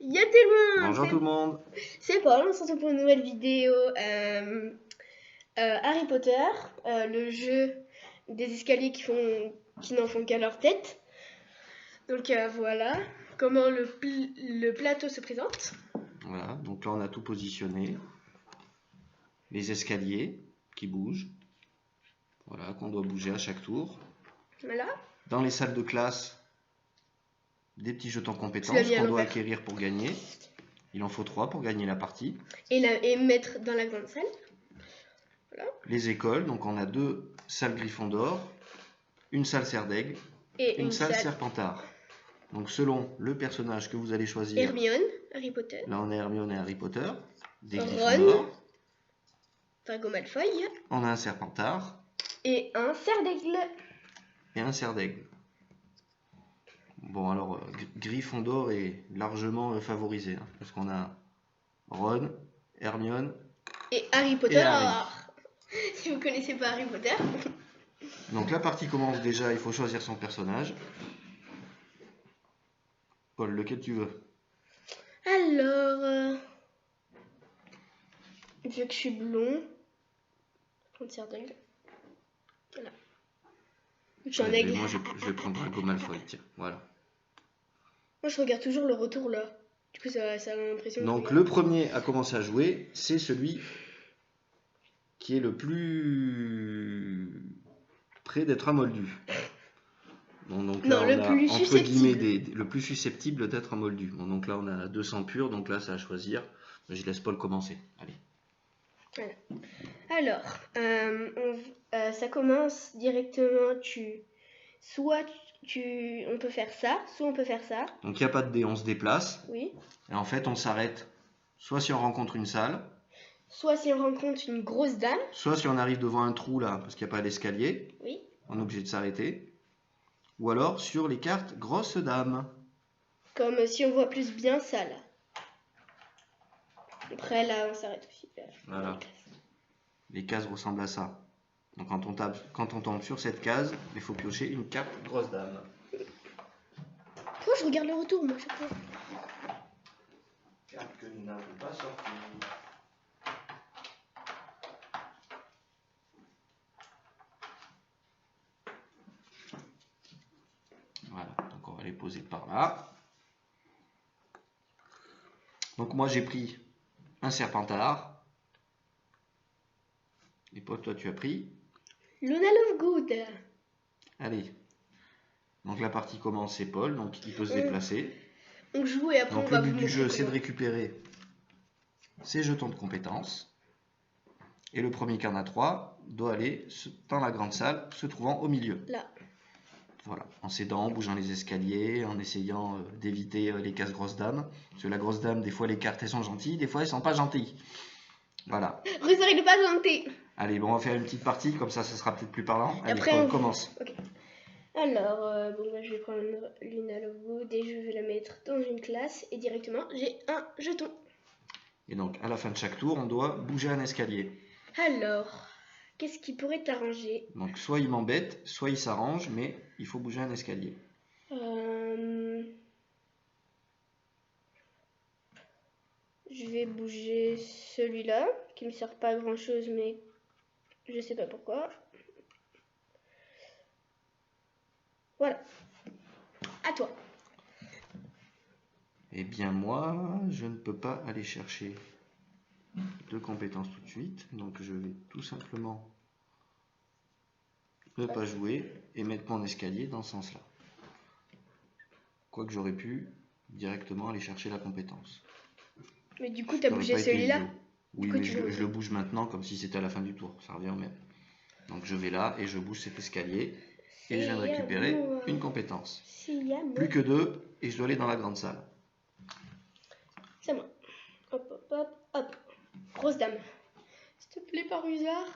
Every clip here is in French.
Yo tout le monde, Bonjour tout le monde. c'est Paul, on se retrouve pour une nouvelle vidéo Harry Potter, le jeu des escaliers qui n'en font qu'à leur tête. Donc voilà comment le plateau se présente. Voilà, donc là on a tout positionné. Les escaliers qui bougent. Voilà, qu'on doit bouger à chaque tour. Voilà. Dans les salles de classe, des petits jetons compétences Tu l'as mis à qu'on doit l'envers. acquérir pour gagner. Il en faut 3 pour gagner la partie. Et mettre dans la grande salle. Voilà. Les écoles, donc on a 2 salles Gryffondor, une salle Serre d'Aigle Et une salle Serpentard. Donc selon le personnage que vous allez choisir. Hermione, Harry Potter. Là on a Hermione et Harry Potter. Des Ron, Gryffondor. Drago Malfoy. On a un Serpentard. Et un cerf d'aigle. Et un Serre d'Aigle. Bon alors, Gryffondor est largement favorisé, hein, parce qu'on a Ron, Hermione et Harry Potter. et Harry. Si vous connaissez pas Harry Potter. Donc la partie commence déjà, il faut choisir son personnage. Paul, lequel tu veux? Alors, vu que je suis blond, je prends cerf d'aigle. Voilà. Vu que je suis un aigle. Moi je vais prendre Drago Malfoy, tiens, voilà. Moi je regarde toujours le retour là. Du coup ça a l'impression. Donc le premier à commencer à jouer, c'est celui qui est le plus près d'être un moldu. Bon, donc là, non, le plus entre susceptible. guillemets le plus susceptible d'être un moldu. Bon, donc là on a 200 purs, donc là c'est à choisir. Je laisse Paul commencer. Allez. Voilà. Alors, ça commence directement. On peut faire ça, soit on peut faire ça. Donc il n'y a pas de dé, on se déplace. Oui. Et en fait on s'arrête soit si on rencontre une salle, soit si on rencontre une grosse dame. Soit si on arrive devant un trou là, parce qu'il n'y a pas d'escalier. Oui. On est obligé de s'arrêter. Ou alors sur les cartes grosses dames. Comme si on voit plus bien ça là. Après là on s'arrête aussi. Voilà. Les cases ressemblent à ça. Donc quand on tombe sur cette case, il faut piocher une carte grosse dame. Pourquoi je regarde le retour moi chaque fois? Carte que nous n'avons pas sortie. Voilà, donc on va les poser par là. Donc moi j'ai pris un Serpentard. Et Paul, toi tu as pris Luna Lovegood. Allez. Donc la partie commence, c'est Paul, donc il peut se déplacer. On joue et après donc on va le vous but du jeu, c'est de comment. récupérer ses jetons de compétences. Et le premier qui en a 3 doit aller dans la grande salle, se trouvant au milieu. Là. Voilà, en s'aidant, en bougeant les escaliers, en essayant d'éviter les cases grosses dames. Parce que la grosse dame, des fois les cartes elles sont gentilles, des fois elles sont pas gentilles. Voilà. Rusard il est pas gentil. Allez, bon, on va faire une petite partie, comme ça sera peut-être plus parlant. Allez, après, on commence. Okay. Alors, bon, là, je vais prendre Luna Lovegood et je vais la mettre dans une classe. Et directement, j'ai un jeton. Et donc, à la fin de chaque tour, on doit bouger un escalier. Alors, qu'est-ce qui pourrait t'arranger? Donc, soit il m'embête, soit il s'arrange, mais il faut bouger un escalier. Je vais bouger celui-là, qui me sert pas à grand chose, mais je sais pas pourquoi. Voilà. À toi. Eh bien, moi, je ne peux pas aller chercher de compétences tout de suite. Donc, je vais tout simplement ne pas jouer et mettre mon escalier dans ce sens-là. Quoique j'aurais pu directement aller chercher la compétence. Mais du coup, tu as bougé celui-là? Oui, mais je le bouge maintenant comme si c'était à la fin du tour. Ça revient au même. Donc, je vais là et je bouge cet escalier. Et je viens de récupérer une compétence. Plus que 2 et je dois aller dans la grande salle. C'est moi. Hop, hop, hop, hop. Grosse dame. S'il te plaît, pas Rusard.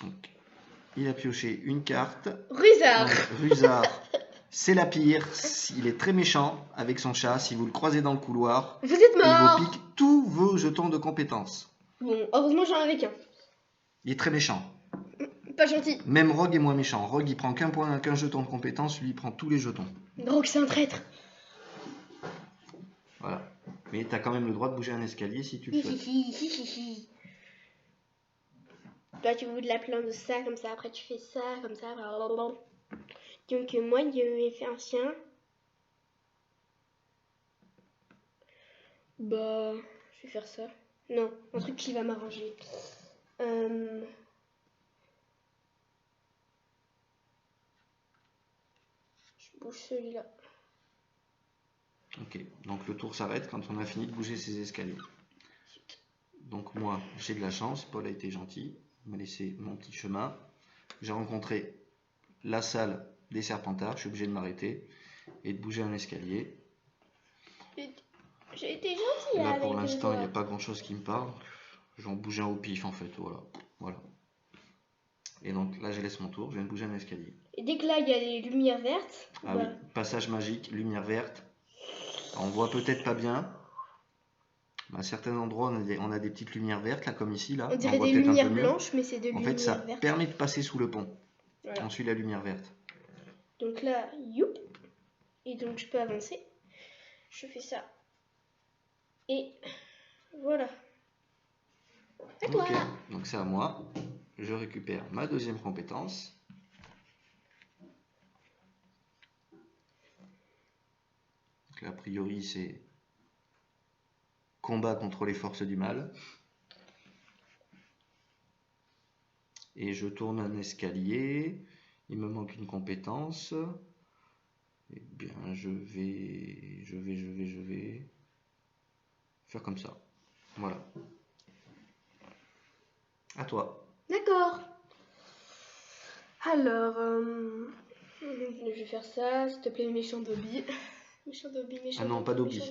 Donc, il a pioché une carte. Rusard. Rusard, c'est la pire. Il est très méchant avec son chat. Si vous le croisez dans le couloir, vous êtes mort. Il vous pique tous vos jetons de compétences. Bon, heureusement j'en avais qu'un. Il est très méchant. Pas gentil. Même Rogue est moins méchant. Rogue, il prend qu'un point, qu'un jeton de compétence, lui, il prend tous les jetons. Rogue, c'est un traître. Voilà. Mais t'as quand même le droit de bouger un escalier si tu le souhaites. Toi, tu veux de la plan de ça, comme ça, après tu fais ça, comme ça. Blablabla. Donc, moi, je vais faire un chien. Bah, je vais faire ça. Non, un truc qui va m'arranger. Je bouge celui-là. Ok, donc le tour s'arrête quand on a fini de bouger ses escaliers. Donc moi, j'ai de la chance, Paul a été gentil, il m'a laissé mon petit chemin. J'ai rencontré la salle des Serpentards, je suis obligé de m'arrêter et de bouger un escalier. J'ai été gentille là avec pour l'instant, il n'y a toi. pas grand chose qui me parle. J'en bouge un au pif en fait, voilà. Et donc là, je laisse mon tour, je viens de bouger un escalier. Et dès que là, il y a les lumières vertes. Ah oui, passage magique, lumière verte. On voit peut-être pas bien. À certains endroits, on a des petites lumières vertes, là, comme ici. Là. On dirait des lumières blanches, mais c'est des lumières vertes. En fait, ça permet de passer sous le pont. Voilà. On suit la lumière verte. Donc là, youp. Et donc, je peux avancer. Je fais ça. Et voilà. À toi. Ok, donc c'est à moi. Je récupère ma deuxième compétence. Donc là, a priori, c'est combat contre les forces du mal. Et je tourne un escalier. Il me manque une compétence. Eh bien, je vais faire comme ça. Voilà. À toi. D'accord. Alors, je vais faire ça. S'il te plaît, méchant Dobby. Méchant Dobby, méchant. Ah non, pas Dobby.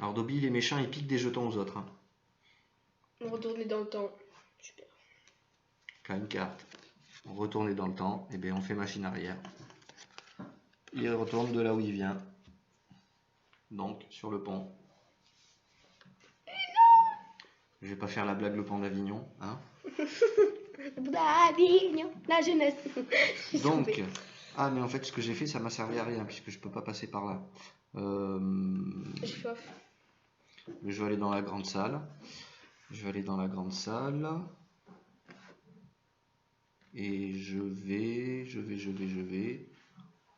Alors Dobby, il est méchant, il pique des jetons aux autres. Hein. On retourne dans le temps. Super. Là, une carte. On retourne dans le temps. Et bien, on fait machine arrière. Il retourne de là où il vient. Donc, sur le pont. Je vais pas faire la blague le pont d'Avignon, hein. D'Avignon, la jeunesse. Donc, ah mais en fait ce que j'ai fait ça m'a servi à rien puisque je peux pas passer par là. Je vais aller dans la grande salle. Et je vais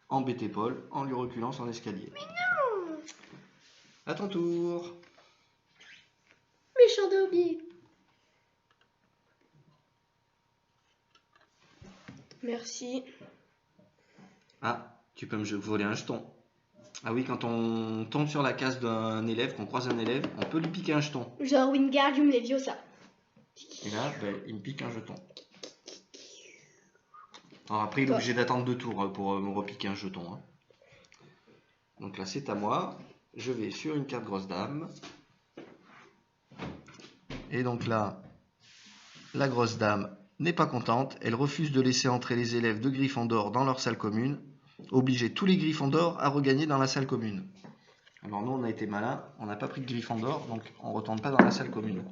embêter Paul en lui reculant son escalier. Mais non! À ton tour. Méchant Dobby. Merci. Ah, tu peux me voler un jeton. Ah oui, quand on tombe sur la case d'un élève, qu'on croise un élève, on peut lui piquer un jeton. Genre Wingardium Leviosa. Et là, il me pique un jeton. Alors après, il est obligé d'attendre 2 tours pour me repiquer un jeton. Hein. Donc là, c'est à moi. Je vais sur une carte grosse dame. Et donc là, la grosse dame n'est pas contente. Elle refuse de laisser entrer les élèves de Gryffondor dans leur salle commune. Obliger tous les Gryffondor à regagner dans la salle commune. Alors nous, on a été malins. On n'a pas pris de Gryffondor, donc on ne retourne pas dans la salle commune.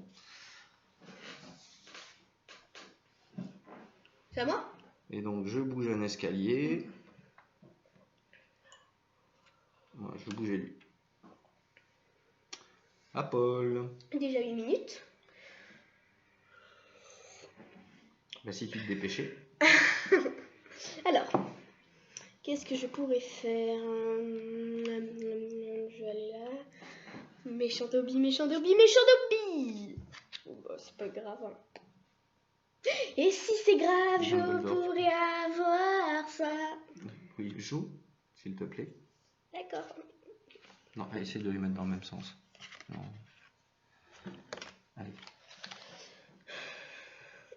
C'est à moi ? Et donc je bouge un escalier. Moi, je vais bouger lui. À Paul. Déjà 8 minutes. Bah si tu te dépêchais. Alors, qu'est-ce que je pourrais faire ? Je vais aller là. Méchant Dobby, méchant Dobby, méchant Dobby. Oh, c'est pas grave. Hein. Et si c'est grave, je pourrais avoir ça. Oui, joue, s'il te plaît. D'accord. Non, essaye de les mettre dans le même sens. Non. Allez.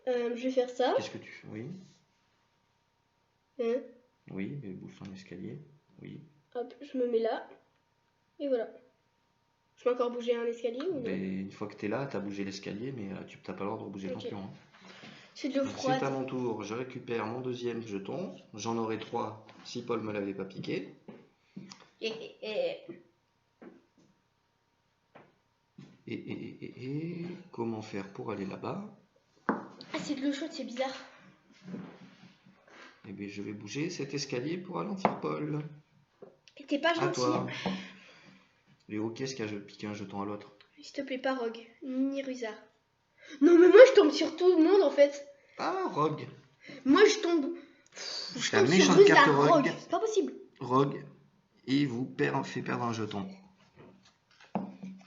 Je vais faire ça. Qu'est-ce que tu fais ? Oui. Hein ? Oui, mais bouge ton escalier. Oui. Hop, je me mets là. Et voilà. Je peux encore bouger un escalier ou non ? Une fois que tu es là, tu as bougé l'escalier, mais tu n'as pas le droit de bouger ton pion. Hein. C'est de l'eau froide. C'est à mon tour, je récupère mon deuxième jeton. J'en aurai 3 si Paul me l'avait pas piqué. Et comment faire pour aller là-bas ? Ah, c'est de l'eau chaude, c'est bizarre. Eh bien, je vais bouger cet escalier pour ralentir Paul. T'es pas gentil. À toi. Léo, qui est-ce qui a piqué un jeton à l'autre? S'il te plaît, pas Rogue, ni Rusard. Non, mais moi je tombe sur tout le monde en fait. Ah, Rogue. Moi je tombe. Je tombe sur méchante carte Rusard, Rogue. C'est pas possible. Rogue. Et vous fait perdre un jeton.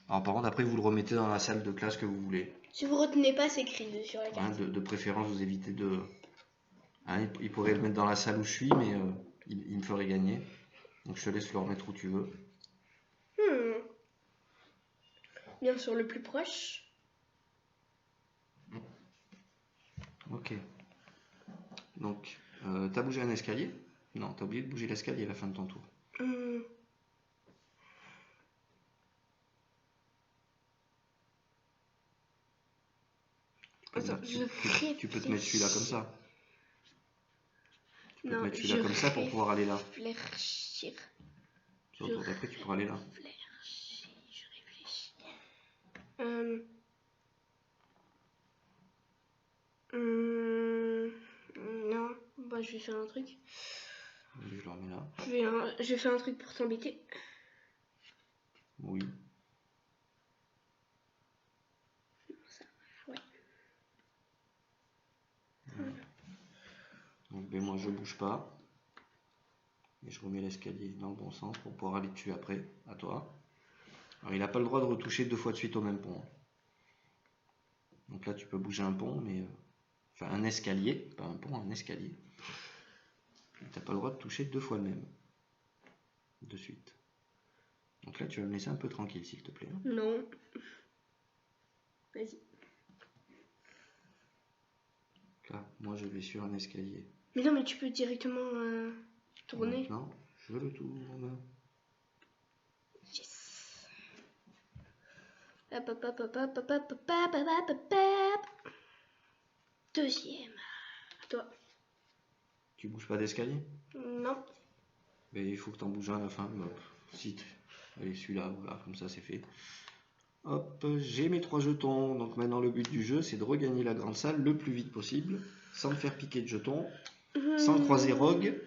Alors par contre, après, vous le remettez dans la salle de classe que vous voulez. Si vous retenez pas, c'est écrit sur la carte. De préférence, vous évitez de... Hein, il pourrait le mettre dans la salle où je suis, mais il me ferait gagner. Donc je te laisse le remettre où tu veux. Bien sûr, le plus proche. Ok. Donc, t'as bougé un escalier? Non, t'as oublié de bouger l'escalier à la fin de ton tour. Attends, tu peux te mettre celui-là comme ça. Tu peux te mettre celui-là comme ça pour pouvoir aller là. Réfléchir. Sur le tour d'après, tu pourras aller là. Je réfléchis. Non, bah je vais faire un truc. Je le remets là. Je vais faire un truc pour t'embêter. Oui. Ça, ouais. Donc ben, moi je bouge pas. Et je remets l'escalier dans le bon sens pour pouvoir aller dessus après. À toi. Alors il n'a pas le droit de retoucher 2 fois de suite au même pont. Donc là tu peux bouger un pont, mais... Enfin un escalier, pas un pont, un escalier. Tu n'as pas le droit de toucher 2 fois le même. De suite. Donc là tu vas me laisser un peu tranquille s'il te plaît. Non. Vas-y. Là, moi je vais sur un escalier. Mais non, mais tu peux directement tourner. Maintenant, je le tourne. Yes. Hop, hop, hop, hop, hop, hop, hop, hop, hop, hop, hop. Deuxième. À toi. Tu bouges pas d'escalier? Non. Mais il faut que tu en bouges un à la fin. Si allez, celui-là, voilà, comme ça c'est fait. Hop, j'ai mes 3 jetons. Donc maintenant le but du jeu, c'est de regagner la grande salle le plus vite possible, sans me faire piquer de jetons, sans croiser Rogue.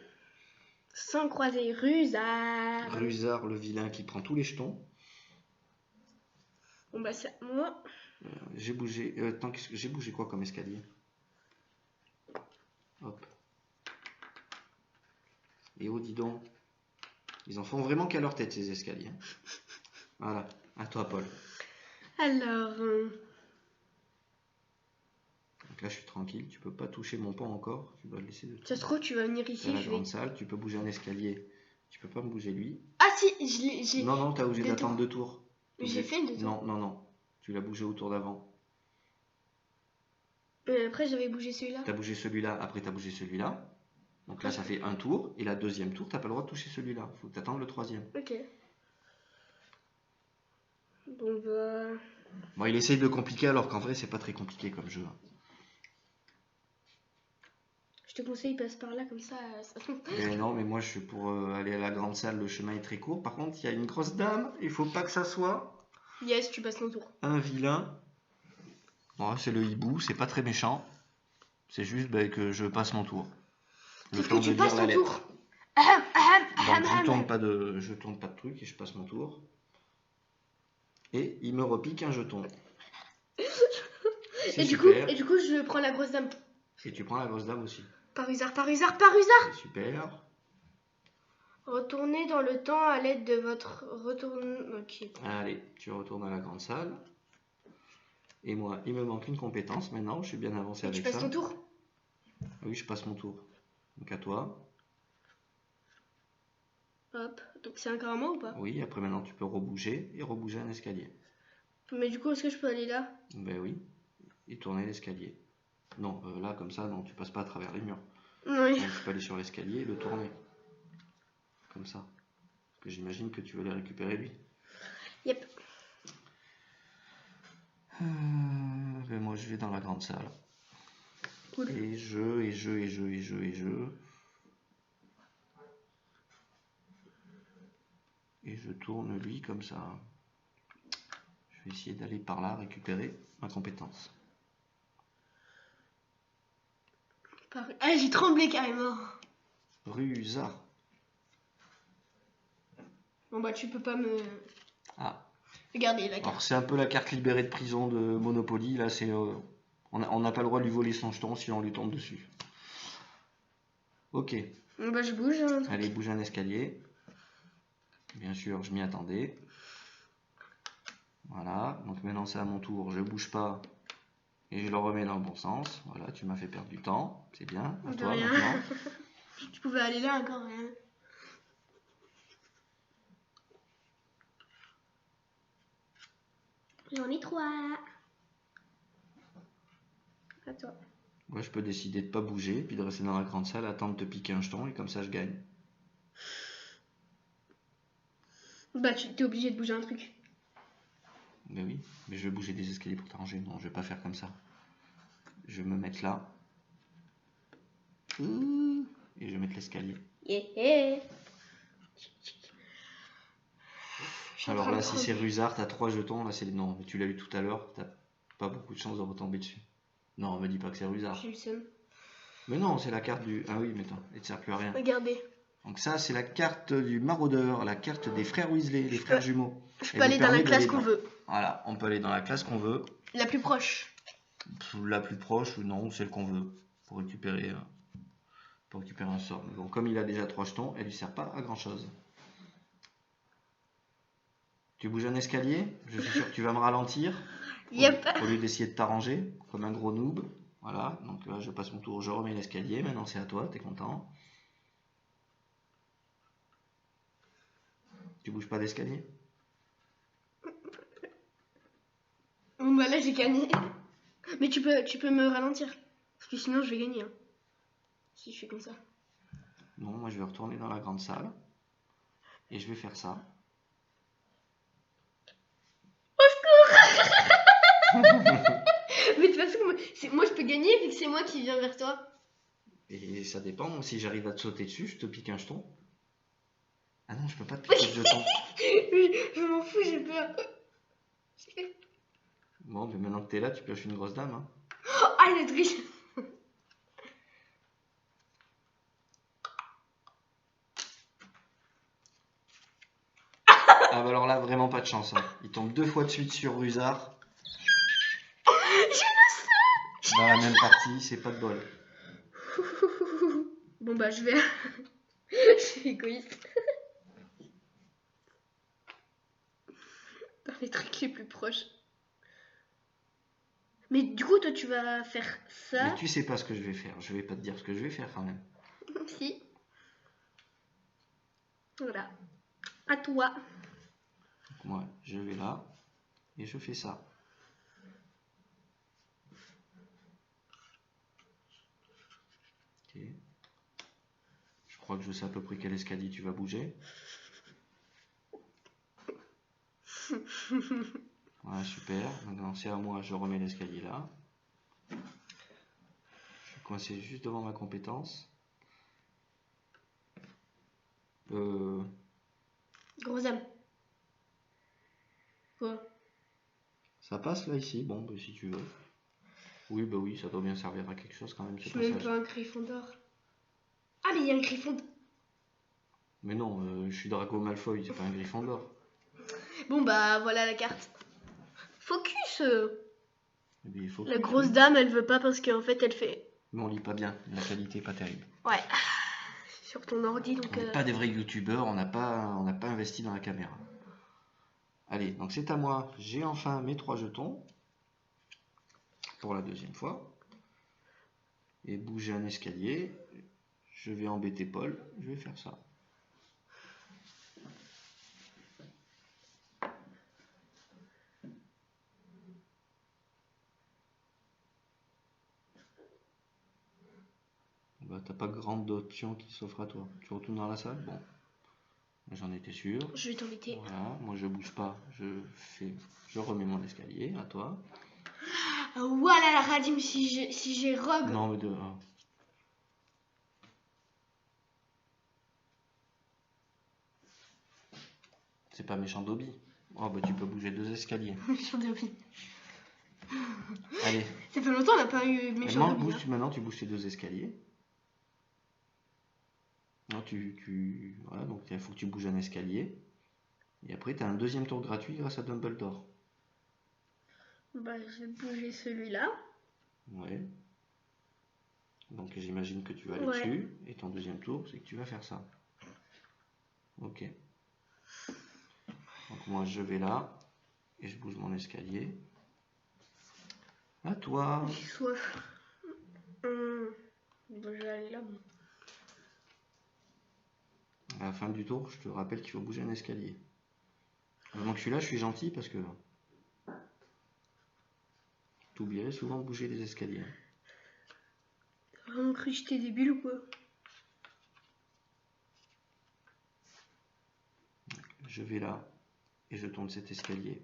Sans croiser Rusard. Rusard, le vilain qui prend tous les jetons. Bon bah c'est moi. J'ai bougé. J'ai bougé quoi comme escalier? Hop. Et oh, dis donc. Ils en font vraiment qu'à leur tête ces escaliers. Voilà. À toi, Paul. Alors. Donc là, je suis tranquille. Tu peux pas toucher mon pont encore. Tu dois le laisser de. Ça se trouve, tu vas venir ici. Dans la grande salle, tu peux bouger un escalier. Tu peux pas me bouger lui. Ah si, j'ai. Non, non, t'as obligé d'attendre 2 tours. J'ai fait une 2 tours. Non, non, non. Tu l'as bougé au tour d'avant. Après, j'avais bougé celui-là. T'as bougé celui-là, après t'as bougé celui-là. Donc là, ça fait un tour. Et la deuxième tour, t'as pas le droit de toucher celui-là. Faut que t'attendes le 3e. Ok. Bon bah. Bon, il essaye de compliquer alors qu'en vrai, c'est pas très compliqué comme jeu. Je te conseille, passe par là comme ça. Non, mais moi, je suis pour aller à la grande salle. Le chemin est très court. Par contre, il y a une grosse dame. Il faut pas que ça soit. Yes, tu passes ton tour. Un vilain. Bon, c'est le hibou. C'est pas très méchant. C'est juste que je passe mon tour. Sauf que tu passes ton tour. Donc je tourne pas de truc et je passe mon tour. Et il me repique un jeton. Et du coup, je prends la grosse dame. Et tu prends la grosse dame aussi. Par Rusard. C'est super. Retournez dans le temps à l'aide de votre retourne. Ok. Allez, tu retournes à la grande salle. Et moi, il me manque une compétence maintenant. Je suis bien avancé avec ça. Tu passes ton tour? Oui, je passe mon tour. Donc à toi. Hop. Donc c'est encore à moi ou pas? Oui, après maintenant tu peux rebouger et rebouger un escalier. Mais du coup, est-ce que je peux aller là? Ben oui. Et tourner l'escalier. Non, là comme ça, non, tu passes pas à travers les murs. Oui. Donc, tu peux aller sur l'escalier et le tourner. Comme ça. Parce que j'imagine que tu veux les récupérer lui. Yep. Ben moi je vais dans la grande salle. Cool. Et je. Et je tourne lui comme ça. Je vais essayer d'aller par là récupérer ma compétence. Ah, j'ai tremblé carrément. Rusard. Bon bah tu peux pas me... Ah. Regardez la carte. Alors c'est un peu la carte libérée de prison de Monopoly. Là, c'est on n'a pas le droit de lui voler son jeton si on lui tombe dessus. Ok. Bon bah je bouge. Allez, bouge un escalier. Bien sûr, je m'y attendais. Voilà. Donc maintenant c'est à mon tour. Je bouge pas. Et je le remets dans le bon sens. Voilà, tu m'as fait perdre du temps. C'est bien. À toi maintenant. Tu pouvais aller là encore. Hein. J'en ai 3. À toi. Moi, je peux décider de pas bouger, puis de rester dans la grande salle, attendre de te piquer un jeton, et comme ça, je gagne. Bah, tu t'es obligé de bouger un truc. Mais oui, mais je vais bouger des escaliers pour t'arranger. Non, je vais pas faire comme ça. Je vais me mettre là. Et je vais mettre l'escalier. Yeah. Alors là, si c'est Rusard, t'as 3 jetons. Là, c'est non, mais tu l'as eu tout à l'heure. T'as pas beaucoup de chance de retomber dessus. Non, me dis pas que c'est Rusard. J'ai eu le seum. Mais non, c'est la carte du. Ah oui, mais attends, il ne sert plus à rien. Regardez. Donc ça, c'est la carte du maraudeur, la carte des frères Weasley, les frères jumeaux. Je peux aller dans la classe qu'on veut. Voilà, on peut aller dans la classe qu'on veut. La plus proche. La plus proche, ou non, celle qu'on veut, pour récupérer un sort. Mais bon, comme il a déjà 3 jetons, elle lui sert pas à grand chose. Tu bouges un escalier, je suis sûr que tu vas me ralentir. Yep. Au lieu d'essayer de t'arranger, comme un gros noob. Voilà, donc là je passe mon tour, je remets l'escalier, maintenant c'est à toi, t'es content. Tu bouges pas d'escalier? Bon bah là j'ai gagné. Mais tu peux me ralentir. Parce que sinon je vais gagner. Hein. Si je fais comme ça. Non, moi je vais retourner dans la grande salle. Et je vais faire ça. Au secours. Mais de toute façon, moi je peux gagner vu que c'est moi qui viens vers toi. Et ça dépend, si j'arrive à te sauter dessus, je te pique un jeton. Ah non, je peux pas te piquer le jeton. Je m'en fous, j'ai peur. Bon, mais maintenant que t'es là, tu pioches une grosse dame. Hein. Ah, il est triste. Ah bah alors là, vraiment pas de chance. Hein. Il tombe 2 fois de suite sur Rusard. Dans la même partie, c'est pas de bol. Bon bah je vais... Je suis égoïste. Dans les trucs les plus proches. Mais du coup, toi, tu vas faire ça. Mais tu sais pas ce que je vais faire. Je vais pas te dire ce que je vais faire quand même. Si. Voilà. À toi. Donc moi, je vais là et je fais ça. Ok. Je crois que je sais à peu près quel escalier tu vas bouger. Voilà, super. Maintenant, c'est à moi, je remets l'escalier là. Je suis coincé juste devant ma compétence. Gros âme. Quoi? Ça passe là, ici? Bon, bah, si tu veux. Oui, bah oui, ça doit bien servir à quelque chose quand même. Je suis même pas un Gryffondor. Ah, mais il y a un Gryffondor. Mais non, je suis Draco Malfoy, c'est pas un Gryffondor. Bon, bah voilà la carte. Focus. Mais faut La grosse dame, elle veut pas parce qu'en fait, elle fait... Mais on lit pas bien, la qualité est pas terrible. Ouais. Sur ton ordi, donc... On n'est pas des vrais youtubeurs, on n'a pas investi dans la caméra. Allez, donc c'est à moi. J'ai enfin mes 3 jetons. Pour la deuxième fois. Et bouger un escalier. Je vais embêter Paul. Je vais faire ça. Bah, t'as pas grande option qui s'offre à toi. Tu retournes dans la salle? Bon. J'en étais sûr. Je vais t'embêter. Voilà, moi je bouge pas. Je remets mon escalier. À toi. Voilà la Radim, si j'ai rogue. Non, mais c'est pas méchant Dobby. Oh bah tu peux bouger 2 escaliers. Méchant Dobby. Allez. Ça fait longtemps qu'on n'a pas eu méchant Dobby. Maintenant tu bouges tes 2 escaliers. voilà, donc il faut que tu bouges un escalier. Et après, tu as un deuxième tour gratuit grâce à Dumbledore. Bah, je vais bouger celui-là. Ouais. Donc j'imagine que tu vas aller dessus. Et ton deuxième tour, c'est que tu vas faire ça. Ok. Donc moi, je vais là. Et je bouge mon escalier. À toi. J'ai soif. Bah, je vais aller là. À la fin du tour, je te rappelle qu'il faut bouger un escalier. Donc celui-là, je suis gentil parce que tu oublierais souvent de bouger les escaliers. T'as vraiment cru que j'étais débile ou quoi? Je vais là et je tourne cet escalier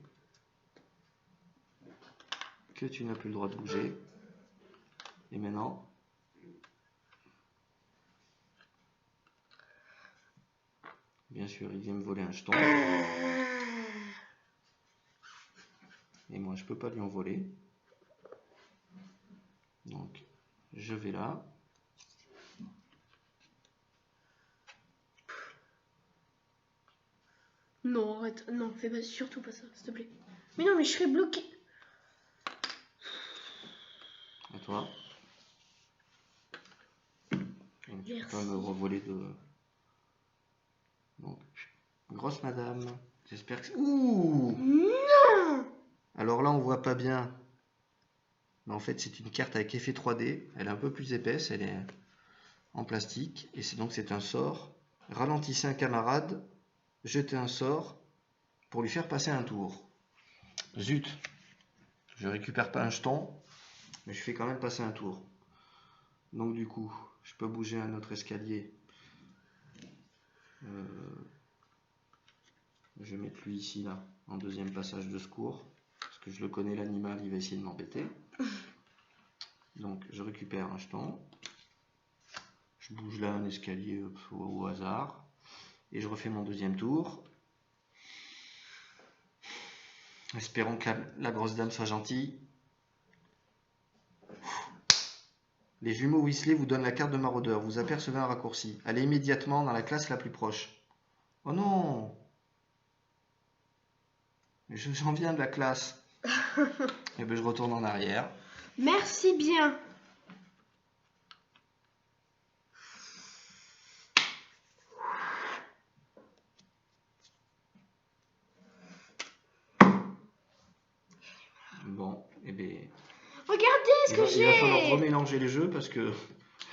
que tu n'as plus le droit de bouger. Et maintenant, bien sûr, il vient me voler un jeton. Et moi, je peux pas lui en voler. Donc, je vais là. Non, arrête. Non, fais pas, surtout pas ça, s'il te plaît. Mais non, mais je serais bloqué. À toi. Donc, tu peux pas me revoler de... Donc, grosse madame. J'espère que... Ouh! Non! Alors là, on voit pas bien. Mais en fait, c'est une carte avec effet 3D. Elle est un peu plus épaisse. Elle est en plastique. Et c'est un sort. Ralentissez un camarade. Jetez un sort pour lui faire passer un tour. Zut! Je récupère pas un jeton. Mais je fais quand même passer un tour. Donc du coup, je peux bouger un autre escalier. Je vais mettre lui ici, là, en deuxième passage de secours. Parce que je le connais, l'animal, il va essayer de m'embêter. Donc je récupère un jeton. Je bouge là un escalier au hasard. Et je refais mon deuxième tour. Espérons que la grosse dame soit gentille. Les jumeaux Weasley vous donnent la carte de maraudeur. Vous apercevez un raccourci. Allez immédiatement dans la classe la plus proche. Oh non! J'en viens de la classe. Et bien je retourne en arrière. Merci bien. Bon, et bien... Regardez ce que j'ai. Il va falloir remélanger les jeux parce que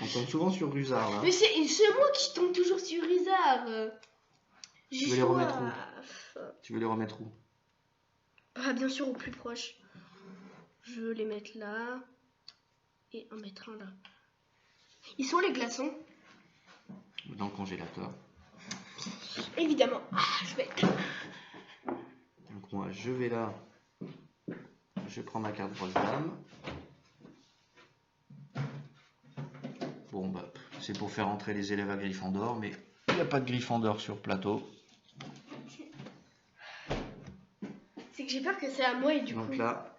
on tombe souvent sur Rusard là. Mais c'est moi qui tombe toujours sur Rusard. Tu veux les remettre où? Tu veux les remettre où? Ah, bien sûr, au plus proche. Je veux les mettre là. Et en mettre un là. Ils sont les glaçons? Dans le congélateur. Évidemment. Je vais... Donc moi je vais là. Je prends ma carte grosse dame. Bon bah c'est pour faire entrer les élèves à Gryffondor, mais il n'y a pas de Gryffondor sur plateau. C'est que j'ai peur que c'est à moi et du coup... Donc là,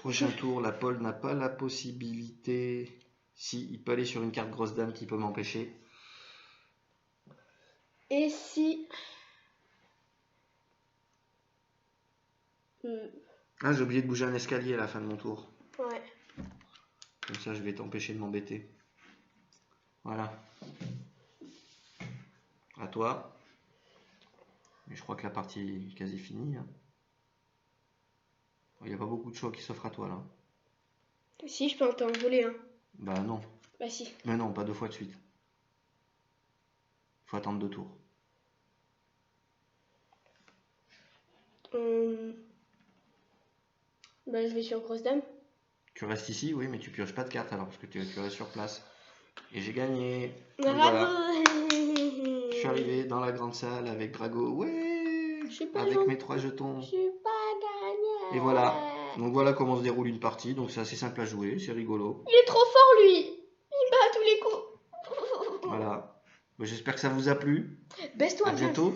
prochain tour, la Paul n'a pas la possibilité... Si, il peut aller sur une carte grosse dame qui peut m'empêcher. Et si... Ah, j'ai oublié de bouger un escalier à la fin de mon tour. Ouais. Comme ça, je vais t'empêcher de m'embêter. Voilà. À toi. Mais je crois que la partie est quasi finie. Hein. Il n'y a pas beaucoup de choix qui s'offrent à toi là. Si, je peux en t'envoler un. Bah non. Bah si. Mais non, pas 2 fois de suite. Il faut attendre 2 tours. Bah je vais sur grosse dame. Tu restes ici, oui, mais tu pioches pas de cartes alors, parce que tu restes sur place. Et j'ai gagné. Bravo. Voilà. Je suis arrivé dans la grande salle avec Drago. Ouais. Avec mes 3 jetons. Je suis pas gagné. Et voilà. Donc voilà comment se déroule une partie. Donc c'est assez simple à jouer, c'est rigolo. Il est trop fort lui. Il bat à tous les coups. Voilà. J'espère que ça vous a plu. Baisse-toi. À bientôt.